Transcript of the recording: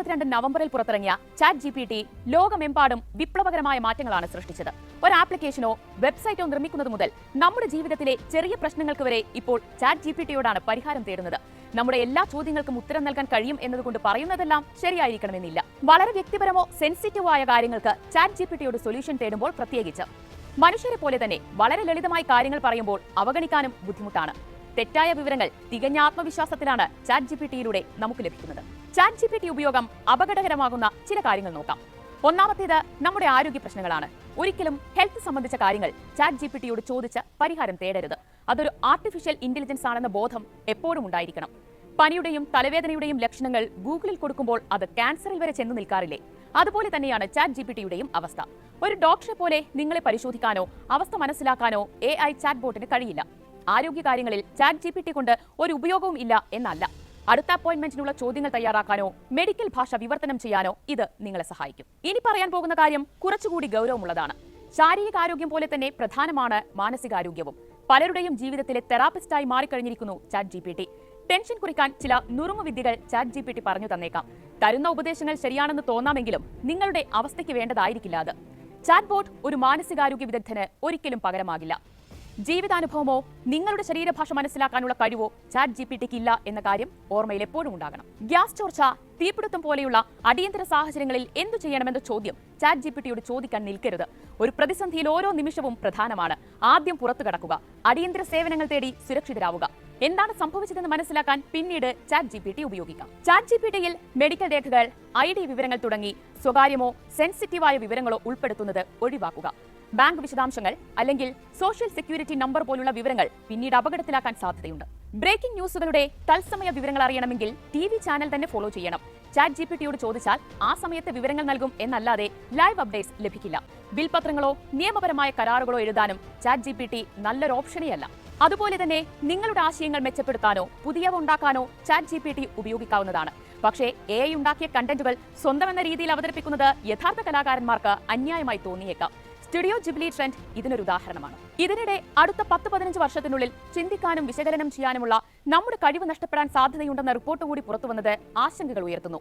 2022 നവംബറിൽ പുറത്തിറങ്ങിയ chat GPT ലോകമെമ്പാടും വിപ്ലവകരമായ മാറ്റങ്ങളാണ് സൃഷ്ടിച്ചത്. ഒരു ആപ്ലിക്കേഷനോ വെബ്സൈറ്റോ നിർമ്മിക്കുന്നത് മുതൽ നമ്മുടെ ജീവിതത്തിലെ ചെറിയ പ്രശ്നങ്ങൾക്ക് വരെ ഇപ്പോൾ ചാറ്റ് GPTയോടാണ് പരിഹാരം തേടുന്നത്. നമ്മുടെ എല്ലാ ചോദ്യങ്ങൾക്കും ഉത്തരം നൽകാൻ കഴിയും എന്നതുകൊണ്ട് പറയുന്നതെല്ലാം ശരിയായിരിക്കണമെന്നില്ല. വളരെ വ്യക്തിപരമോ സെൻസിറ്റീവോ ആയ കാര്യങ്ങൾക്ക് ചാറ്റ് GPTയോട് സൊല്യൂഷൻ തേടുമ്പോൾ പ്രത്യേകിച്ച് മനുഷ്യരെ പോലെ തന്നെ വളരെ ലളിതമായ കാര്യങ്ങൾ പറയുമ്പോൾ അവഗണിക്കാനും ബുദ്ധിമുട്ടാണ്. തെറ്റായ വിവരങ്ങൾ തികഞ്ഞ ആത്മവിശ്വാസത്തിലാണ് ചാറ്റ് GPTയിലൂടെ നമുക്ക് ലഭിക്കുന്നത്. ചാറ്റ് GPT ഉപയോഗം അപകടകരമാകുന്ന ചില കാര്യങ്ങൾ നോക്കാം. ഒന്നാമത്തേത് നമ്മുടെ ആരോഗ്യ പ്രശ്നങ്ങളാണ്. ഒരിക്കലും ഹെൽത്ത് സംബന്ധിച്ച കാര്യങ്ങൾ ചാറ്റ് GPTയോട് ചോദിച്ച് പരിഹാരം തേടരുത്. അതൊരു ആർട്ടിഫിഷ്യൽ ഇന്റലിജൻസ് ആണെന്ന ബോധം എപ്പോഴും ഉണ്ടായിരിക്കണം. പനിയുടെയും തലവേദനയുടെയും ലക്ഷണങ്ങൾ ഗൂഗിളിൽ കൊടുക്കുമ്പോൾ അത് ക്യാൻസറിൽ വരെ ചെന്നു നിൽക്കാറില്ലേ? അതുപോലെ തന്നെയാണ് ചാറ്റ് GPTയുടെയും അവസ്ഥ. ഒരു ഡോക്ടറെ പോലെ നിങ്ങളെ പരിശോധിക്കാനോ അവസ്ഥ മനസ്സിലാക്കാനോ AI ചാറ്റ് ബോട്ടിന് കഴിയില്ല. ആരോഗ്യകാര്യങ്ങളിൽ ചാറ്റ് GPT കൊണ്ട് ഒരു ഉപയോഗവും ഇല്ല എന്നല്ല. അടുത്ത അപ്പോയിന്റ്മെന്റിനുള്ള ചോദ്യങ്ങൾ തയ്യാറാക്കാനോ മെഡിക്കൽ ഭാഷ വിവർത്തനം ചെയ്യാനോ ഇത് നിങ്ങളെ സഹായിക്കും. ഇനി പറയാൻ പോകുന്ന കാര്യം കുറച്ചുകൂടി ഗൗരവമുള്ളതാണ്. ശാരീരികാരോഗ്യം പോലെ തന്നെ പ്രധാനമാണ് മാനസികാരോഗ്യവും. പലരുടെയും ജീവിതത്തിലെ തെറാപ്പിസ്റ്റായി മാറിക്കഴിഞ്ഞിരിക്കുന്നു ചാറ്റ് GPT. ടെൻഷൻ കുറിക്കാൻ ചില നുറുങ്ങു വിദ്യകൾ ചാറ്റ് GPT പറഞ്ഞു തന്നേക്കാം. തരുന്ന ഉപദേശങ്ങൾ ശരിയാണെന്ന് തോന്നാമെങ്കിലും നിങ്ങളുടെ അവസ്ഥയ്ക്ക് വേണ്ടതായിരിക്കില്ല അത്. ചാറ്റ് ബോട്ട് ഒരു മാനസികാരോഗ്യ വിദഗ്ധന് ഒരിക്കലും പകരമാകില്ല. ജീവിതാനുഭവമോ നിങ്ങളുടെ ശരീരഭാഷ മനസ്സിലാക്കാനുള്ള കഴിവോ ചാറ്റ് GPTക്ക് ഇല്ല എന്ന കാര്യം ഓർമ്മയിൽ എപ്പോഴും ഉണ്ടാകണം. ഗ്യാസ് ചോർച്ച, തീപിടുത്തം പോലെയുള്ള അടിയന്തര സാഹചര്യങ്ങളിൽ എന്തു ചെയ്യണമെന്ന ചോദ്യം ചാറ്റ് GPTയോട് ചോദിക്കാൻ നിൽക്കരുത്. ഒരു പ്രതിസന്ധിയിൽ ഓരോ നിമിഷവും പ്രധാനമാണ്. ആദ്യം പുറത്തു കടക്കുക, അടിയന്തര സേവനങ്ങൾ തേടി സുരക്ഷിതരാവുക. എന്താണ് സംഭവിച്ചതെന്ന് മനസ്സിലാക്കാൻ പിന്നീട് ചാറ്റ് GPT ഉപയോഗിക്കാം. ചാറ്റ് GPTയിൽ മെഡിക്കൽ രേഖകൾ, ID വിവരങ്ങൾ തുടങ്ങി സ്വകാര്യമോ സെൻസിറ്റീവായ വിവരങ്ങളോ ഉൾപ്പെടുത്തുന്നത് ഒഴിവാക്കുക. ബാങ്ക് വിശദാംശങ്ങൾ അല്ലെങ്കിൽ സോഷ്യൽ സെക്യൂരിറ്റി നമ്പർ പോലുള്ള വിവരങ്ങൾ പിന്നീട് അപകടത്തിലാക്കാൻ സാധ്യതയുണ്ട്. ബ്രേക്കിംഗ് ന്യൂസുകളുടെ തത്സമയ വിവരങ്ങൾ അറിയണമെങ്കിൽ TV ചാനൽ തന്നെ ഫോളോ ചെയ്യണം. ചാറ്റ് GPTയോട് ചോദിച്ചാൽ ആ സമയത്തെ വിവരങ്ങൾ നൽകും എന്നല്ലാതെ ലൈവ് അപ്ഡേറ്റ്സ് ലഭിക്കില്ല. ബിൽ പത്രങ്ങളോ നിയമപരമായ കരാറുകളോ എഴുതാനും ചാറ്റ് GPT നല്ലൊരു ഓപ്ഷനേ അല്ല. അതുപോലെ തന്നെ നിങ്ങളുടെ ആശയങ്ങൾ മെച്ചപ്പെടുത്താനോ പുതിയവ ഉണ്ടാക്കാനോ ചാറ്റ് GPT ഉപയോഗിക്കാവുന്നതാണ്. പക്ഷേ AI ഉണ്ടാക്കിയ കണ്ടന്റുകൾ സ്വന്തം എന്ന രീതിയിൽ അവതരിപ്പിക്കുന്നത് യഥാർത്ഥ കലാകാരന്മാർക്ക് അന്യായമായി തോന്നിയേക്കാം. സ്റ്റുഡിയോ ജിബ്ലി ട്രെൻഡ് ഇതിനൊരു ഉദാഹരണമാണ്. ഇതിനിടെ അടുത്ത 10-15 വർഷത്തിനുള്ളിൽ ചിന്തിക്കാനും വിശകലനം ചെയ്യാനുമുള്ള നമ്മുടെ കഴിവ് നഷ്ടപ്പെടാൻ സാധ്യതയുണ്ടെന്ന റിപ്പോർട്ട് കൂടി പുറത്തുവന്നത് ആശങ്കകൾ ഉയർത്തുന്നു.